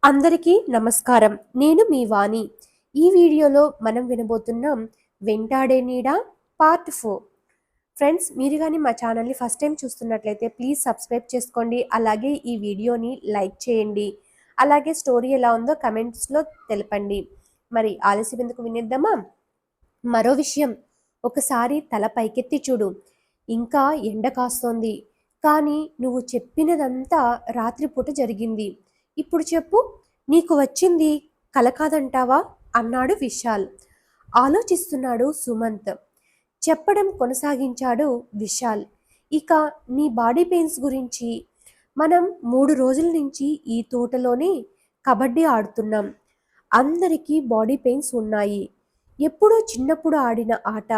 అందరికీ నమస్కారం. నేను మీ వాణి. ఈ వీడియోలో మనం వినబోతున్నాం 'వెంటాడే నీడ' పార్ట్ 4. ఫ్రెండ్స్, మీరు గాని మా ఛానల్‌ని ఫస్ట్ టైం చూస్తున్నట్లయితే ప్లీజ్ సబ్స్క్రైబ్ చేసుకోండి. అలాగే ఈ వీడియోని లైక్ చేయండి. అలాగే స్టోరీ ఎలా ఉందో కమెంట్స్‌లో తెలపండి. మరి ఆలస్యం ఎందుకు, వినేద్దామా? మరో విషయం, ఒకసారి తల పైకెత్తి చూడు. ఇంకా ఎండ కాస్తోంది. కానీ నువ్వు చెప్పినదంతా రాత్రిపూట జరిగింది. ఇప్పుడు చెప్పు, నీకు వచ్చింది కల కాదంటావా? అన్నాడు విశాల్. ఆలోచిస్తున్నాడు సుమంత్. చెప్పడం కొనసాగించాడు విశాల్. ఇక నీ బాడీ పెయిన్స్ గురించి. మనం 3 రోజుల నుంచి ఈ తోటలోనే కబడ్డీ ఆడుతున్నాం. అందరికీ బాడీ పెయిన్స్ ఉన్నాయి. ఎప్పుడో చిన్నప్పుడు ఆడిన ఆట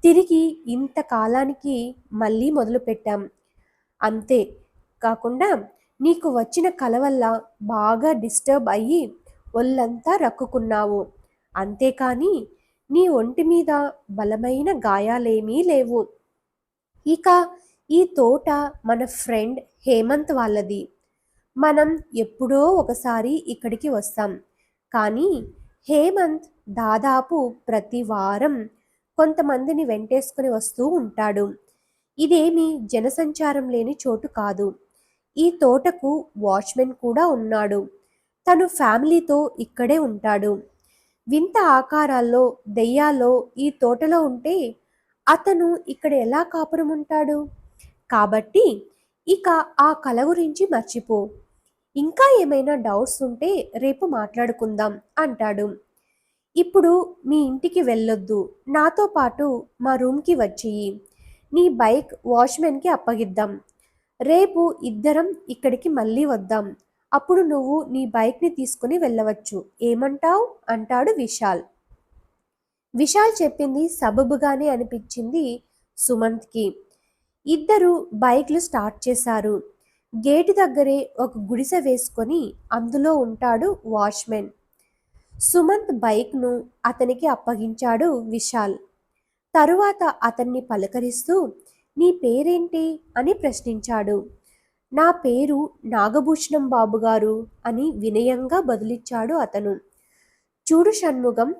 తిరిగి ఇంతకాలానికి మళ్ళీ మొదలుపెట్టాం. అంతే కాకుండా నీకు వచ్చిన కల వల్ల బాగా డిస్టర్బ్ అయ్యి ఒళ్ళంతా రక్కుకున్నావు. అంతేకాని నీ ఒంటి మీద బలమైన గాయాలేమీ లేవు. ఇక ఈ తోట మన ఫ్రెండ్ హేమంత్ వాళ్ళది. మనం ఎప్పుడో ఒకసారి ఇక్కడికి వస్తాం. కానీ హేమంత్ దాదాపు ప్రతి వారం కొంతమందిని వెంటేసుకుని వస్తూ ఉంటాడు. ఇదేమీ జనసంచారం లేని చోటు కాదు. ఈ తోటకు వాచ్మెన్ కూడా ఉన్నాడు. తను ఫ్యామిలీతో ఇక్కడే ఉంటాడు. వింత ఆకారాల్లో దెయ్యాల్లో ఈ తోటలో ఉంటే అతను ఇక్కడ ఎలా కాపురం ఉంటాడు? కాబట్టి ఇక ఆ కల గురించి మర్చిపో. ఇంకా ఏమైనా డౌట్స్ ఉంటే రేపు మాట్లాడుకుందాం అంటాడు. ఇప్పుడు మీ ఇంటికి వెళ్ళొద్దు. నాతో పాటు మా రూమ్కి వచ్చేయి. నీ బైక్ వాచ్మెన్కి అప్పగిద్దాం. రేపు ఇద్దరం ఇక్కడికి మళ్ళీ వద్దాం. అప్పుడు నువ్వు నీ బైక్ని తీసుకుని వెళ్ళవచ్చు. ఏమంటావ్? అంటాడు విశాల్. విశాల్ చెప్పింది సబబుగానే అనిపించింది సుమంత్కి. ఇద్దరు బైక్లు స్టార్ట్ చేశారు. గేటు దగ్గరే ఒక గుడిసె వేసుకొని అందులో ఉంటాడు వాచ్మెన్. సుమంత్ బైక్ను అతనికి అప్పగించాడు విశాల్. తరువాత అతన్ని పలకరిస్తూ, నీ పేరేంటి అని ప్రశ్నించాడు. నా పేరు నాగభూషణం బాబుగారు అని వినయంగా బదులిచ్చాడు అతను. చూడు షణ్ముగం,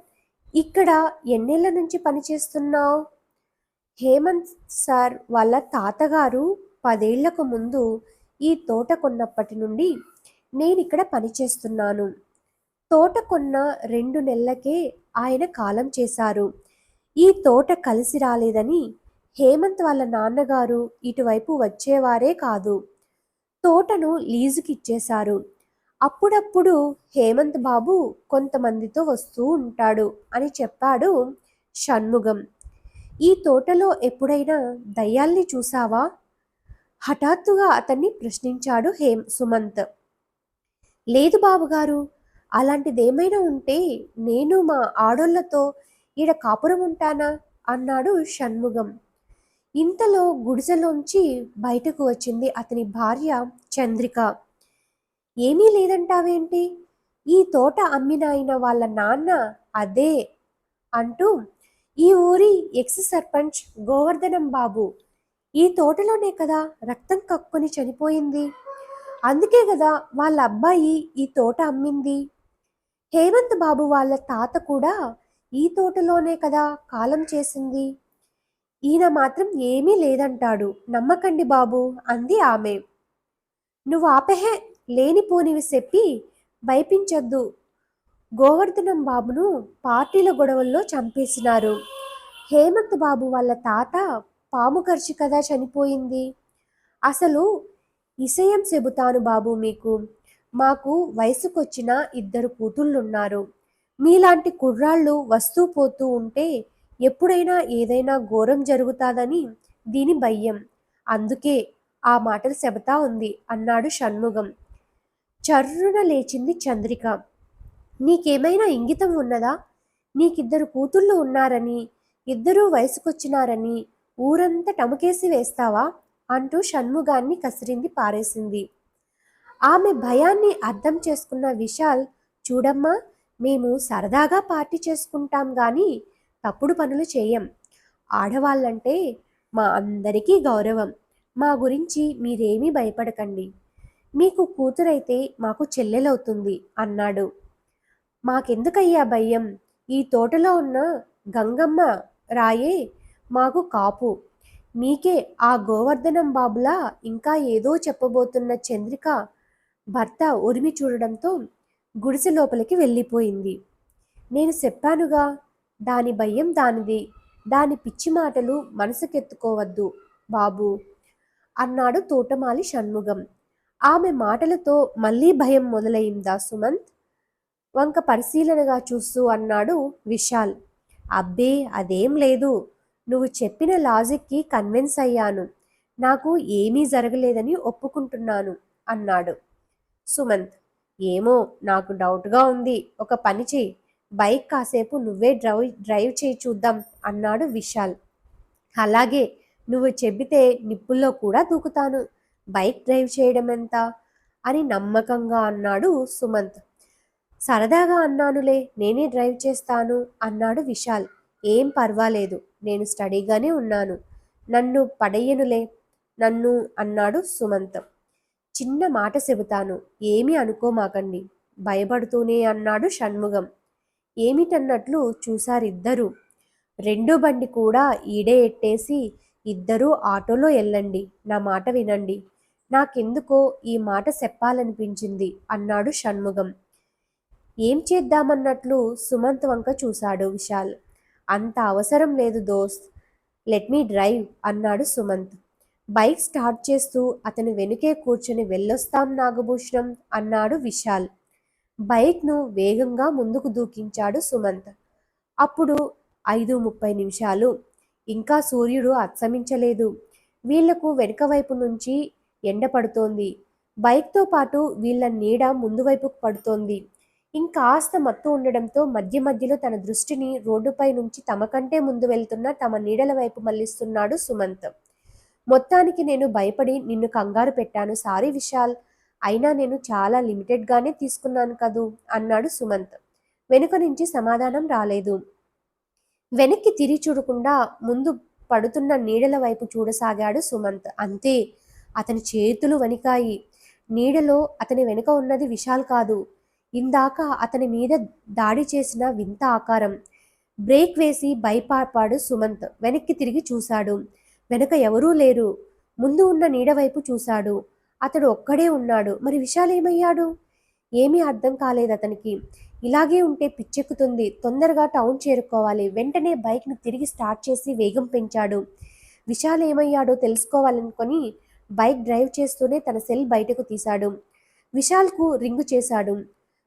ఇక్కడ ఎన్నేళ్ల నుంచి పనిచేస్తున్నావు? హేమంత్ సార్ వాళ్ళ తాతగారు 10 ఏళ్లకు ముందు ఈ తోట కొన్నప్పటి నుండి నేనిక్కడ పనిచేస్తున్నాను. తోట కొన్న 2 నెలలకే ఆయన కాలం చేశారు. ఈ తోట కలిసి రాలేదని హేమంత్ వాళ్ళ నాన్నగారు ఇటువైపు వచ్చేవారే కాదు. తోటను లీజుకి ఇచ్చేశారు. అప్పుడప్పుడు హేమంత్ బాబు కొంతమందితో వస్తూ ఉంటాడు అని చెప్పాడు షణ్ముగం. ఈ తోటలో ఎప్పుడైనా దయ్యాల్ని చూసావా? హఠాత్తుగా అతన్ని ప్రశ్నించాడు సుమంత్. లేదు బాబుగారు, అలాంటిదేమైనా ఉంటే నేను మా ఆడోళ్లతో ఈడ కాపురం ఉంటానా అన్నాడు షణ్ముగం. ఇంతలో గుడిసెలోంచి బయటకు వచ్చింది అతని భార్య చంద్రిక. ఏమీ లేదంటావేంటి? ఈ తోట అమ్మినాయన వాళ్ళ నాన్న అదే అంటూ, ఈ ఊరి ఎక్స్ సర్పంచ్ గోవర్ధనం బాబు ఈ తోటలోనే కదా రక్తం కక్కుని చనిపోయింది. అందుకే కదా వాళ్ళ అబ్బాయి ఈ తోట అమ్మింది. హేమంత్ బాబు వాళ్ళ తాత కూడా ఈ తోటలోనే కదా కాలం చేసింది. ఈయన మాత్రం ఏమీ లేదంటాడు. నమ్మకండి బాబు అంది ఆమె. నువ్వు ఆపెహే, లేనిపోనివి చెప్పి భయపించొద్దు. గోవర్ధనం బాబును పార్టీల గొడవల్లో చంపేసినారు. హేమంత్ బాబు వాళ్ళ తాత పాము కరిచి కదా చనిపోయింది. అసలు విషయం చెబుతాను బాబు మీకు. మాకు వయసుకొచ్చిన 2 కూతుళ్ళున్నారు. మీలాంటి కుర్రాళ్ళు వస్తూ పోతూ ఉంటే ఎప్పుడైనా ఏదైనా ఘోరం జరుగుతాదని దీని భయం. అందుకే ఆ మాటలు చెబుతా ఉంది అన్నాడు షణ్ముగం. చర్రున లేచింది చంద్రిక. నీకేమైనా ఇంగితం ఉన్నదా? నీకిద్దరు కూతుళ్ళు ఉన్నారని, ఇద్దరూ వయసుకొచ్చినారని ఊరంతా టముకేసి వేస్తావా అంటూ షణ్ముగాన్ని కసిరింది పారేసింది. ఆమె భయాన్ని అర్థం చేసుకున్న విశాల్, చూడమ్మా, మేము సరదాగా పార్టీ చేసుకుంటాం గాని తప్పుడు పనులు చేయం. ఆడవాళ్ళంటే మా అందరికీ గౌరవం. మా గురించి మీరేమీ భయపడకండి. మీకు కూతురైతే మాకు చెల్లెలవుతుంది అన్నాడు. మాకెందుకయ్యా భయం, ఈ తోటలో ఉన్న గంగమ్మ రాయే మాకు కాపు. మీకే ఆ గోవర్ధనం బాబులా ఇంకా ఏదో చెప్పబోతున్న చంద్రిక భర్త ఉరిమి చూడడంతో గుడిసె లోపలికి వెళ్ళిపోయింది. నేను చెప్పానుగా, దాని భయం దానిది, దాని పిచ్చి మాటలు మనసుకెత్తుకోవద్దు బాబు అన్నాడు తోటమాలి షణ్ముగం. ఆమె మాటలతో మళ్ళీ భయం మొదలైందా సుమంత్ వంక పరిశీలనగా చూస్తూ అన్నాడు విశాల్. అబ్బే అదేం లేదు, నువ్వు చెప్పిన లాజిక్కి కన్విన్స్ అయ్యాను, నాకు ఏమీ జరగలేదని ఒప్పుకుంటున్నాను అన్నాడు సుమంత్. ఏమో నాకు డౌట్గా ఉంది, ఒక పని చెయ్యి, బైక్ కాసేపు నువ్వే డ్రైవ్ చేయి చూద్దాం అన్నాడు విశాల్. అలాగే, నువ్వు చెబితే నిప్పుల్లో కూడా దూకుతాను, బైక్ డ్రైవ్ చేయడం ఎంత అని నమ్మకంగా అన్నాడు సుమంత్. సరదాగా అన్నానులే, నేనే డ్రైవ్ చేస్తాను అన్నాడు విశాల్. ఏం పర్వాలేదు, నేను స్టడీగానే ఉన్నాను, నన్ను పడయ్యనులే నన్ను అన్నాడు సుమంత్. చిన్న మాట చెబుతాను, ఏమీ అనుకోమాకండి భయపడుతూనే అన్నాడు షణ్ముగం. ఏమిటన్నట్లు చూశారిద్దరూ. రెండో బండి కూడా ఈడే ఎట్టేసి ఇద్దరూ ఆటోలో వెళ్ళండి, నా మాట వినండి, నాకెందుకో ఈ మాట చెప్పాలనిపించింది అన్నాడు షణ్ముగం. ఏం చేద్దామన్నట్లు సుమంత్ వంక చూశాడు విశాల్. అంత అవసరం లేదు దోస్త్, లెట్ మీ డ్రైవ్ అన్నాడు సుమంత్. బైక్ స్టార్ట్ చేస్తూ అతను వెనుకే కూర్చొని వెళ్ళొస్తాం నాగభూషణం అన్నాడు విశాల్. బైక్ను వేగంగా ముందుకు దూకించాడు సుమంత్. అప్పుడు 5:30 ఇంకా సూర్యుడు అస్తమించలేదు. వీళ్లకు వెనుక వైపు నుంచి ఎండ పడుతోంది. బైక్తో పాటు వీళ్ల నీడ ముందు వైపుకు పడుతోంది. ఇంకాస్త మత్తు ఉండడంతో మధ్య మధ్యలో తన దృష్టిని రోడ్డుపై నుంచి తమ కంటే ముందు వెళ్తున్న తమ నీడల వైపు మళ్లిస్తున్నాడు సుమంత్. మొత్తానికి నేను భయపడి నిన్ను కంగారు పెట్టాను, సారీ విశాల్, అయినా నేను చాలా లిమిటెడ్గానే తీసుకున్నాను కదూ అన్నాడు సుమంత్. వెనుక నుంచి సమాధానం రాలేదు. వెనక్కి తిరిగి చూడకుండా ముందు పడుతున్న నీడల వైపు చూడసాగాడు సుమంత్. అంతే, అతని చేతులు వణికాయి. నీడలో అతని వెనుక ఉన్నది విశాల్ కాదు, ఇందాక అతని మీద దాడి చేసిన వింత ఆకారం. బ్రేక్ వేసి భయపాపాడు సుమంత్. వెనక్కి తిరిగి చూశాడు. వెనుక ఎవరూ లేరు. ముందు ఉన్న నీడ వైపు చూశాడు. అతడు ఒక్కడే ఉన్నాడు. మరి విశాల్ ఏమయ్యాడు? ఏమీ అర్థం కాలేదు అతనికి. ఇలాగే ఉంటే పిచ్చెక్కుతుంది, తొందరగా టౌన్ చేరుకోవాలి. వెంటనే బైక్ను తిరిగి స్టార్ట్ చేసి వేగం పెంచాడు. విశాల్ ఏమయ్యాడో తెలుసుకోవాలనుకొని బైక్ డ్రైవ్ చేస్తూనే తన సెల్ బయటకు తీశాడు. విశాల్కు రింగు చేశాడు.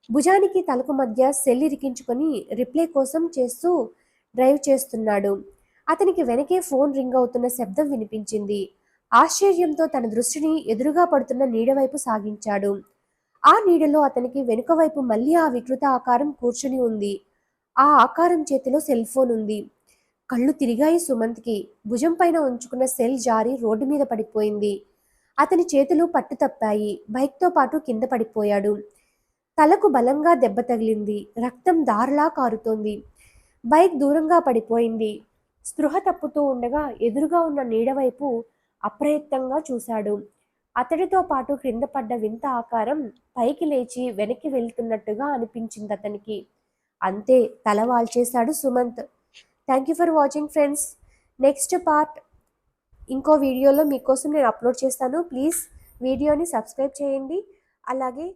భుజానికి తలకు మధ్య సెల్ ఇరికించుకొని రిప్లై కోసం చేస్తూ డ్రైవ్ చేస్తున్నాడు. అతనికి వెనకే ఫోన్ రింగ్ అవుతున్న శబ్దం వినిపించింది. ఆశ్చర్యంతో తన దృష్టిని ఎదురుగా పడుతున్న నీడవైపు సాగించాడు. ఆ నీడలో అతనికి వెనుక వైపు మళ్ళీ ఆ వికృత ఆకారం కూర్చుని ఉంది. ఆ ఆకారం చేతిలో సెల్ ఫోన్ ఉంది. కళ్ళు తిరిగాయి సుమంత్కి. భుజం పైన ఉంచుకున్న సెల్ జారి రోడ్డు మీద పడిపోయింది. అతని చేతులు పట్టు తప్పాయి. బైక్తో పాటు కింద పడిపోయాడు. తలకు బలంగా దెబ్బ తగిలింది. రక్తం దారలా కారుతోంది. బైక్ దూరంగా పడిపోయింది. స్పృహ తప్పుతూ ఉండగా ఎదురుగా ఉన్న నీడవైపు అప్రయత్నంగా చూశాడు. అతడితో పాటు క్రింద పడ్డ వింత ఆకారం పైకి లేచి వెనక్కి వెళ్తున్నట్టుగా అనిపించింది అతనికి. అంతే, తల వాల్చేశాడు Sumanth. Thank you for watching friends. Next part ఇంకో వీడియోలో మీకోసం నేను అప్లోడ్ చేస్తాను. ప్లీజ్ వీడియోని సబ్స్క్రైబ్ చేయండి. అలాగే